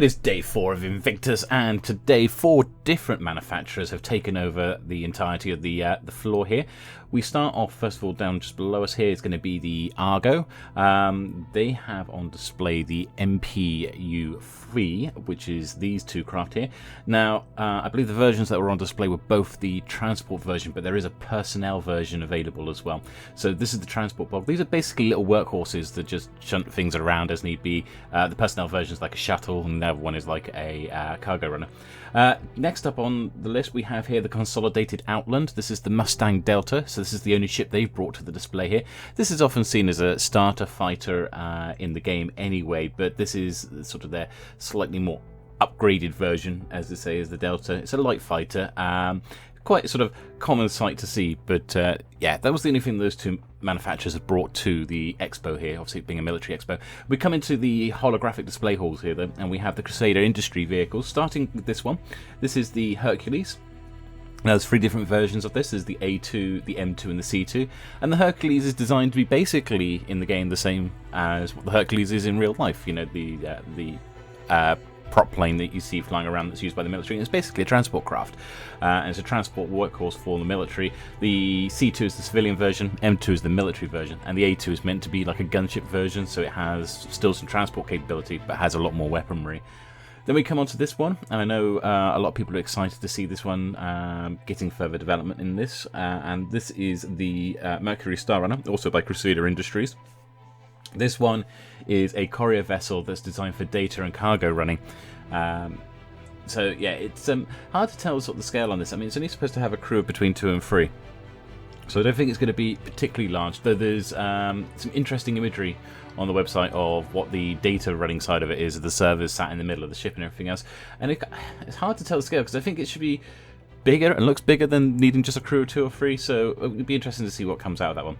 It is day 4 of Invictus, and today 4 different manufacturers have taken over the entirety of the floor here. We start off, first of all, down just below us here is going to be the Argo. They have on display the MPUV, which is these two craft here. Now, I believe the versions that were on display were both the transport version, but there is a personnel version available as well. So this is the transport block. These are basically little workhorses that just shunt things around as need be. The personnel version is like a shuttle, and the other one is like a cargo runner. Next up on the list, we have here the Consolidated Outland. This is the Mustang Delta, so this is the only ship they've brought to the display here. This is often seen as a starter fighter in the game anyway, but this is sort of their slightly more upgraded version, as they say, as the Delta. It's a light fighter. Quite sort of common sight to see, but yeah, that was the only thing those two manufacturers have brought to the expo here, obviously being a military expo. We come into the holographic display halls here though, and we have the Crusader Industry vehicles, starting with this one. This is the Hercules. Now, there's 3 different versions of this. There's the A2, the M2 and the C2, and the Hercules is designed to be basically in the game the same as what the Hercules is in real life. You know, the prop plane that you see flying around that's used by the military. And it's basically a transport craft, and it's a transport workhorse for the military. The C2 is the civilian version, M2 is the military version, and the A2 is meant to be like a gunship version, so it has still some transport capability but has a lot more weaponry. Then we come on to this one, and I know a lot of people are excited to see this one getting further development in this, and this is the Mercury Starrunner, also by Crusader Industries. This one is a courier vessel that's designed for data and cargo running. So yeah, it's hard to tell sort of the scale on this. I mean, it's only supposed to have a crew of between 2 and 3. So I don't think it's going to be particularly large, though there's some interesting imagery on the website of what the data running side of it is, the servers sat in the middle of the ship and everything else. And it's hard to tell the scale, because I think it should be bigger and looks bigger than needing just a crew of 2 or 3, so it'd be interesting to see what comes out of that one.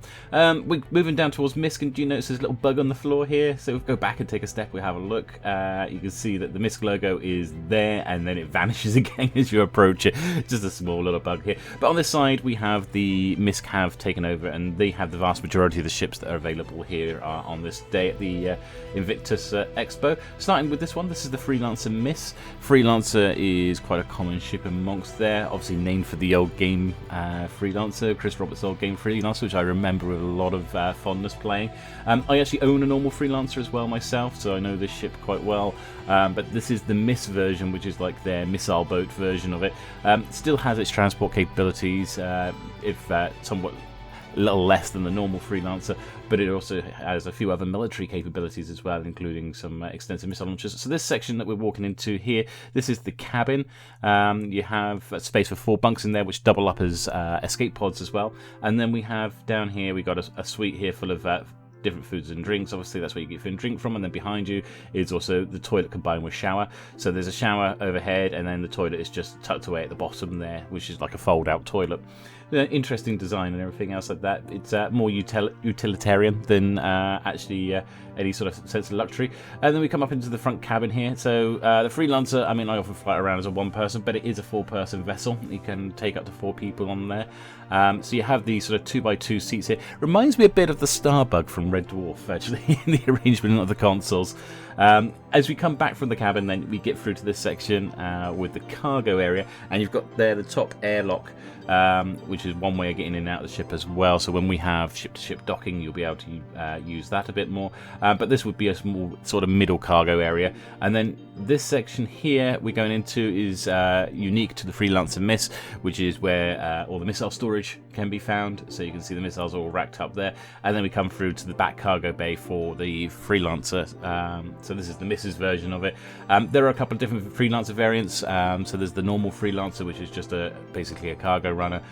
We're moving down towards Misc, and do you notice there's a little bug on the floor here? So if we go back and take a step, we have a look. You can see that the Misc logo is there, and then it vanishes again as you approach it. Just a small little bug here. But on this side, we have the Misc have taken over, and they have the vast majority of the ships that are available here on this day at the Invictus Expo. Starting with this one, this is the Freelancer MIS. Freelancer is quite a common ship amongst there. Obviously named for the old game Freelancer, Chris Roberts' old game Freelancer, which I remember with a lot of fondness playing. I actually own a normal Freelancer as well myself, so I know this ship quite well. But this is the MIS version, which is like their missile boat version of it. Still has its transport capabilities, if somewhat a little less than the normal Freelancer, but it also has a few other military capabilities as well, including some extensive missile launchers. So this section that we're walking into here, this is the cabin. You have space for 4 bunks in there, which double up as escape pods as well. And then we have down here, we got a suite here full of different foods and drinks. Obviously that's where you get food and drink from, and then behind you is also the toilet combined with shower. So there's a shower overhead, and then the toilet is just tucked away at the bottom there, which is like a fold out toilet. Interesting design and everything else like that. It's more utilitarian than actually any sort of sense of luxury. And then we come up into the front cabin here. So the Freelancer, I mean, I often fly around as a 1-person, but it is a 4-person vessel. You can take up to 4 people on there. So you have these sort of 2x2 seats here. Reminds me a bit of the Starbug from Red Dwarf, actually, in the arrangement of the consoles. As we come back from the cabin, then we get through to this section with the cargo area, and you've got there the top airlock, which is one way of getting in and out of the ship as well. So when we have ship-to-ship docking, you'll be able to use that a bit more. But this would be a small sort of middle cargo area. And then this section here we're going into is unique to the Freelancer MIS, which is where all the missile storage can be found. So you can see the missiles all racked up there. And then we come through to the back cargo bay for the Freelancer. So this is the MIS's version of it. There are a couple of different Freelancer variants. So there's the normal Freelancer, which is just basically a cargo runner.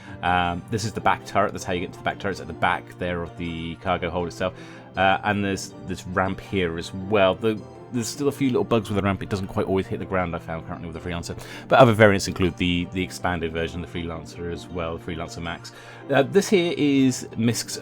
This is the back turret. That's how you get to the back turret. It's at the back there of the cargo hold itself. And there's this ramp here as well. There's still a few little bugs with the ramp. It doesn't quite always hit the ground, I found, currently with the Freelancer. But other variants include the expanded version, the Freelancer as well, the Freelancer Max. This here is Misc's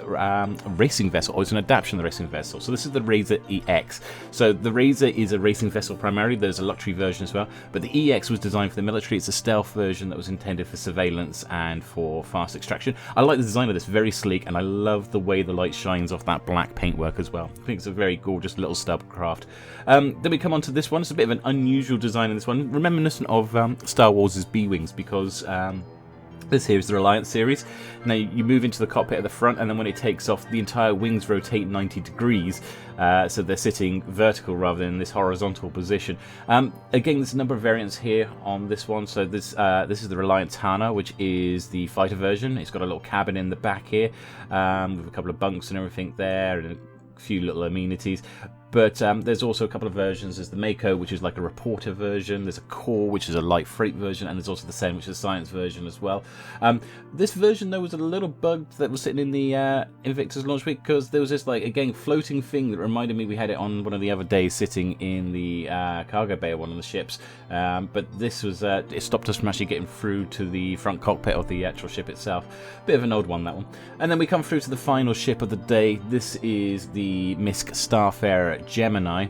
racing vessel, or it's an adaptation of the racing vessel. So this is the Razor EX. So the Razor is a racing vessel primarily. There's a luxury version as well. But the EX was designed for the military. It's a stealth version that was intended for surveillance and for fast extraction. I like the design of this, very sleek, and I love the way the light shines off that black paintwork as well. I think it's a very gorgeous little stub craft. Then we come on to this one. It's a bit of an unusual design in this one, reminiscent of Star Wars' B-Wings, because this here is the Reliant series. Now you move into the cockpit at the front, and then when it takes off, the entire wings rotate 90 degrees, so they're sitting vertical rather than in this horizontal position. Again, there's a number of variants here on this one. So this is the Reliant Tana, which is the fighter version. It's got a little cabin in the back here, with a couple of bunks and everything there, and a few little amenities. But there's also a couple of versions. There's the Mako, which is like a reporter version. There's a Core, which is a light freight version. And there's also the Sen, which is a science version as well. This version, though, was a little bugged that was sitting in the Invictus launch week, because there was this, like, again, floating thing that reminded me we had it on one of the other days sitting in the cargo bay of one of the ships. But this was, it stopped us from actually getting through to the front cockpit of the actual ship itself. Bit of an old one, that one. And then we come through to the final ship of the day. This is the Misc Starfarer Gemini,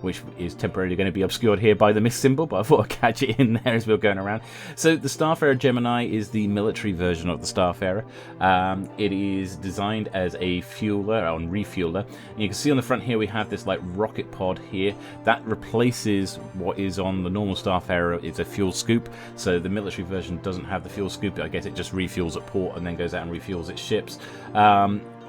which is temporarily going to be obscured here by the Misc symbol, but I thought I'd catch it in there as we were going around. So the Starfarer Gemini is the military version of the Starfarer. It is designed as a fueler, or refueler. And you can see on the front here we have this like rocket pod here that replaces what is on the normal Starfarer. It's a fuel scoop. So the military version doesn't have the fuel scoop. I guess it just refuels at port and then goes out and refuels its ships.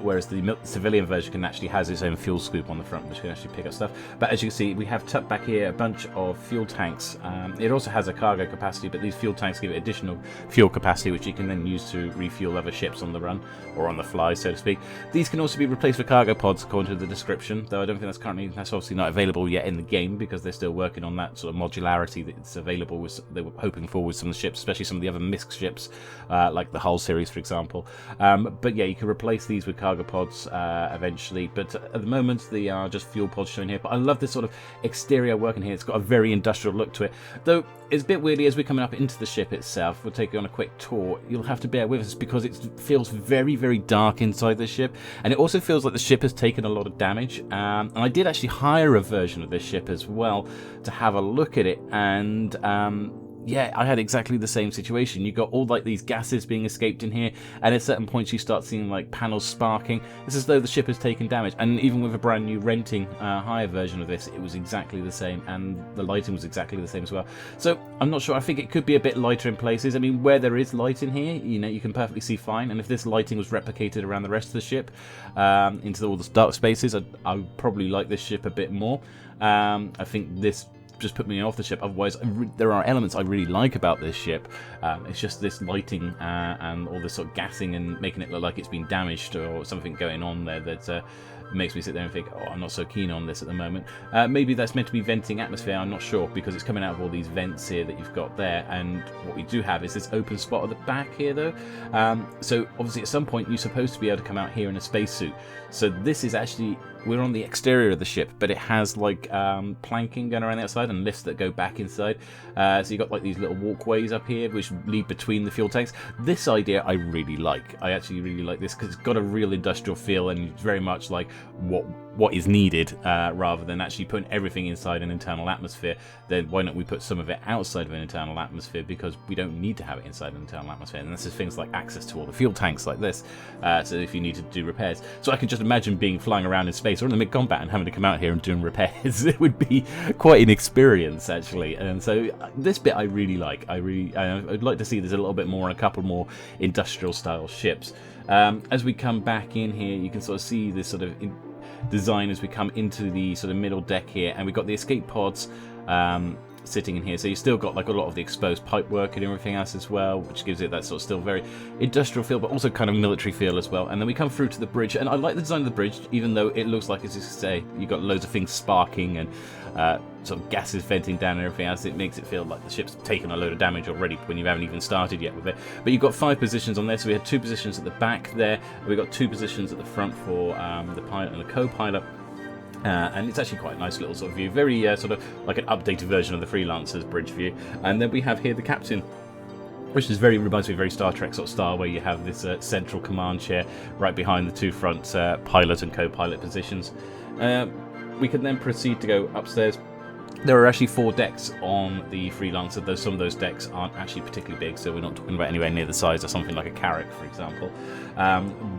Whereas the civilian version actually has its own fuel scoop on the front, which can actually pick up stuff. But as you can see, we have tucked back here a bunch of fuel tanks. It also has a cargo capacity, but these fuel tanks give it additional fuel capacity, which you can then use to refuel other ships on the run, or on the fly, so to speak. These can also be replaced with cargo pods, according to the description, though I don't think that's obviously not available yet in the game, because they're still working on that sort of modularity that's available, they were hoping for with some of the ships, especially some of the other Misc ships, like the Hull series, for example. But yeah, you can replace these with cargo pods eventually, but at the moment they are just fuel pods shown here. But I love this sort of exterior work in here. It's got a very industrial look to it, though it's a bit weirdy as we're coming up into the ship itself. We'll take you on a quick tour. You'll have to bear with us because it feels very, very dark inside the ship, and it also feels like the ship has taken a lot of damage. And I did actually hire a version of this ship as well to have a look at it, and yeah, I had exactly the same situation. You got all like these gases being escaped in here, and at certain points you start seeing like panels sparking. It's as though the ship has taken damage. And even with a brand new renting higher version of this, it was exactly the same, and the lighting was exactly the same as well. So I'm not sure. I think it could be a bit lighter in places. I mean, where there is light in here, you know, you can perfectly see fine. And if this lighting was replicated around the rest of the ship, into all the dark spaces, I would probably like this ship a bit more. I think this just put me off the ship. Otherwise, there are elements I really like about this ship. It's just this lighting and all this sort of gassing and making it look like it's been damaged or something going on there that makes me sit there and think, oh, I'm not so keen on this at the moment. Maybe that's meant to be venting atmosphere, I'm not sure, because it's coming out of all these vents here that you've got there. And what we do have is this open spot at the back here, though. So obviously at some point you're supposed to be able to come out here in a spacesuit. So this is actually, we're on the exterior of the ship, but it has like planking going around the outside and lifts that go back inside. So you've got like these little walkways up here which lead between the fuel tanks. This idea I really like. I actually really like this because it's got a real industrial feel, and it's very much like what is needed, rather than actually putting everything inside an internal atmosphere. Then why don't we put some of it outside of an internal atmosphere, because we don't need to have it inside an internal atmosphere. And this is things like access to all the fuel tanks like this, so if you need to do repairs. So I can just imagine being flying around in space or in the mid-combat and having to come out here and doing repairs. It would be quite an experience, actually. And so this bit I really like. I'd like to see this a little bit more on a couple more industrial style ships. As we come back in here, you can sort of see this sort of design as we come into the sort of middle deck here, and we've got the escape pods sitting in here. So you still got like a lot of the exposed pipe work and everything else as well, which gives it that sort of still very industrial feel, but also kind of military feel as well. And then we come through to the bridge, and I like the design of the bridge, even though it looks like, as you say, you've got loads of things sparking and sort of gases venting down and everything else. It makes it feel like the ship's taken a load of damage already when you haven't even started yet with it. But you've got 5 positions on there, so we had 2 positions at the back there, and we've got 2 positions at the front for the pilot and the co-pilot. And it's actually quite a nice little sort of view, very sort of like an updated version of the Freelancer's bridge view. And then we have here the captain, which is reminds me of very Star Trek sort of style, where you have this central command chair right behind the 2 front pilot and co-pilot positions. We can then proceed to go upstairs. There are actually 4 decks on the Freelancer, though some of those decks aren't actually particularly big, so we're not talking about anywhere near the size of something like a Carrack, for example.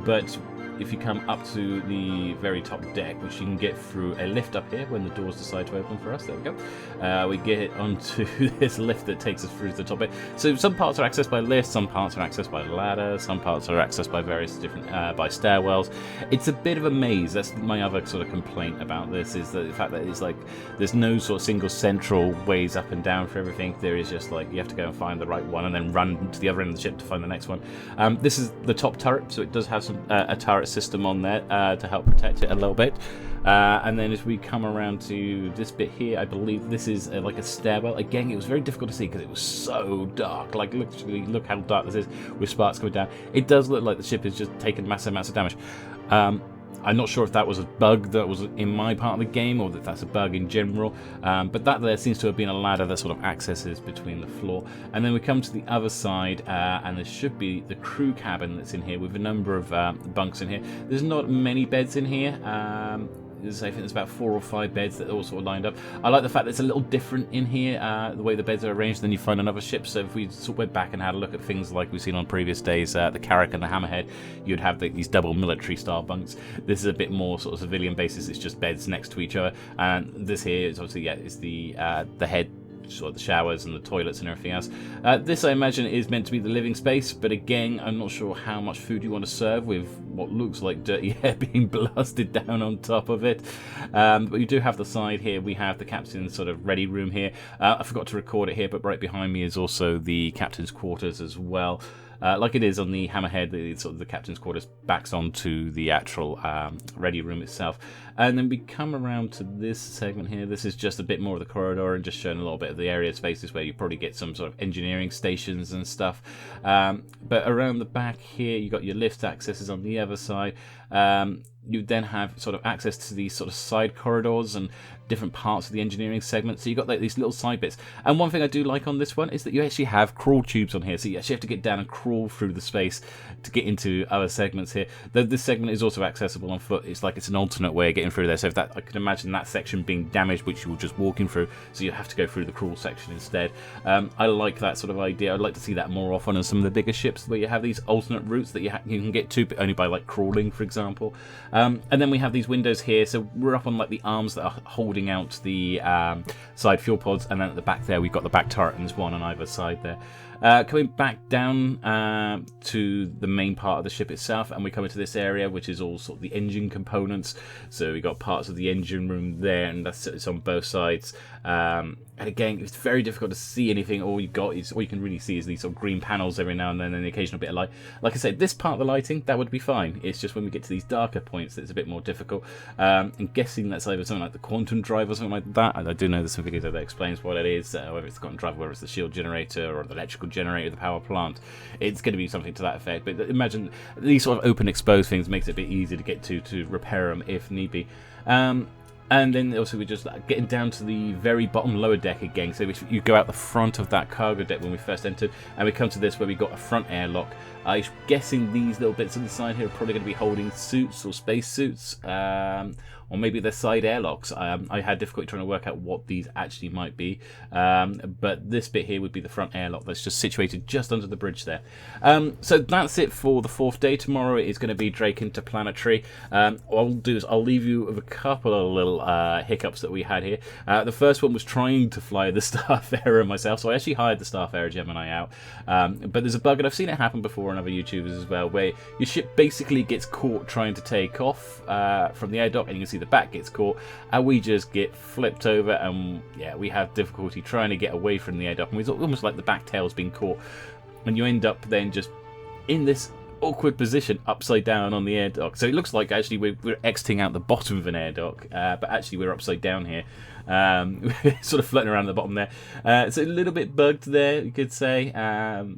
But if you come up to the very top deck, which you can get through a lift up here when the doors decide to open for us. There we go. We get onto this lift that takes us through to the top bit. So some parts are accessed by lifts, some parts are accessed by ladder, some parts are accessed by various different by stairwells. It's a bit of a maze. That's my other sort of complaint about this, is the fact that it's like there's no sort of single central ways up and down for everything. There is just like you have to go and find the right one and then run to the other end of the ship to find the next one. This is the top turret, so it does have some a turret system on there to help protect it a little bit. And then as we come around to this bit here, I believe this is like a stairwell. Again, it was very difficult to see because it was so dark. Like, literally, look how dark this is with sparks coming down. It does look like the ship is just taking massive amounts of damage. I'm not sure if that was a bug that was in my part of the game or that that's a bug in general, but that there seems to have been a ladder that sort of accesses between the floor. And then we come to the other side, and there should be the crew cabin that's in here with a number of bunks in here. There's not many beds in here. I think there's about 4 or 5 beds that are all sort of lined up. I like the fact that it's a little different in here, the way the beds are arranged than you find on other ships. So if we sort of went back and had a look at things like we've seen on previous days, the Carrack and the Hammerhead, you'd have these double military style bunks. This is a bit more sort of civilian basis. It's just beds next to each other. And this here is obviously, yeah, it's the head, sort of the showers and the toilets and everything else. This, I imagine, is meant to be the living space, but again, I'm not sure how much food you want to serve with what looks like dirty air being blasted down on top of it. But you do have the side here. We have the captain's sort of ready room here. I forgot to record it here, but right behind me is also the captain's quarters as well. Like it is on the Hammerhead, the captain's quarters backs onto the actual ready room itself. And then we come around to this segment here. This is just a bit more of the corridor and just showing a little bit of the area spaces where you probably get some sort of engineering stations and stuff. But around the back here, you got your lift accesses on the other side. You then have sort of access to these sort of side corridors and different parts of the engineering segment. So you've got like these little side bits. And one thing I do like on this one is that you actually have crawl tubes on here. So you actually have to get down and crawl through the space to get into other segments here. This segment is also accessible on foot. It's like it's an alternate way of getting through there. So if that, I can imagine that section being damaged, which you were just walking through. So you have to go through the crawl section instead. I like that sort of idea. I'd like to see that more often on some of the bigger ships where you have these alternate routes that you can get to, but only by like crawling, for example. And then we have these windows here. So we're up on like the arms that are holding out the side fuel pods, and then at the back there we've got the back turret, and there's one on either side there. Coming back down to the main part of the ship itself, and we come into this area which is all sort of the engine components. So we've got parts of the engine room there, and it's on both sides. And again, it's very difficult to see anything. All you can really see is these sort of green panels every now and then, and the occasional bit of light. Like I said, this part of the lighting, that would be fine. It's just when we get to these darker points that it's a bit more difficult. I'm guessing that's either something like the quantum drive or something like that. I do know there's some videos that explains what it is, whether it's the quantum drive, whether it's the shield generator or the electrical generator, the power plant. It's going to be something to that effect. But imagine these sort of open exposed things makes it a bit easier to get to repair them if need be. And then also we're just getting down to the very bottom lower deck again. So you go out the front of that cargo deck when we first entered, and we come to this where we got a front airlock. I'm guessing these little bits on the side here are probably going to be holding suits or space suits, or maybe they're side airlocks. I had difficulty trying to work out what these actually might be, but this bit here would be the front airlock that's just situated just under the bridge there. So that's it for the 4th day. Tomorrow is going to be Drake Interplanetary. What I'll do is I'll leave you with a couple of little hiccups that we had here. The first one was trying to fly the Starfarer myself, so I actually hired the Starfarer Gemini out, but there's a bug, and I've seen it happen before on other YouTubers as well, where your ship basically gets caught trying to take off from the air dock, and you can see the back gets caught, and we just get flipped over, and yeah, we have difficulty trying to get away from the air dock, and it's almost like the back tail's been caught, and you end up then just in this awkward position upside down on the air dock. So it looks like actually we're exiting out the bottom of an air dock, but actually we're upside down here, sort of floating around the bottom there. It's a little bit bugged there, you could say,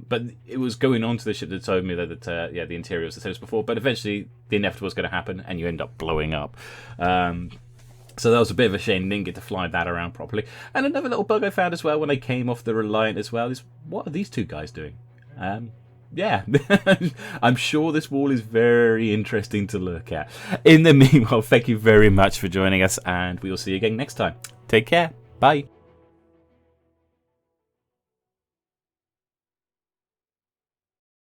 but it was going on to the ship that told me that yeah, the interior was the same as before, but eventually the inevitable was going to happen and you end up blowing up. So that was a bit of a shame, didn't get to fly that around properly. And another little bug I found as well when I came off the Reliant as well is, what are these two guys doing? Yeah, I'm sure this wall is very interesting to look at. In the meanwhile, thank you very much for joining us, and we will see you again next time. Take care. Bye.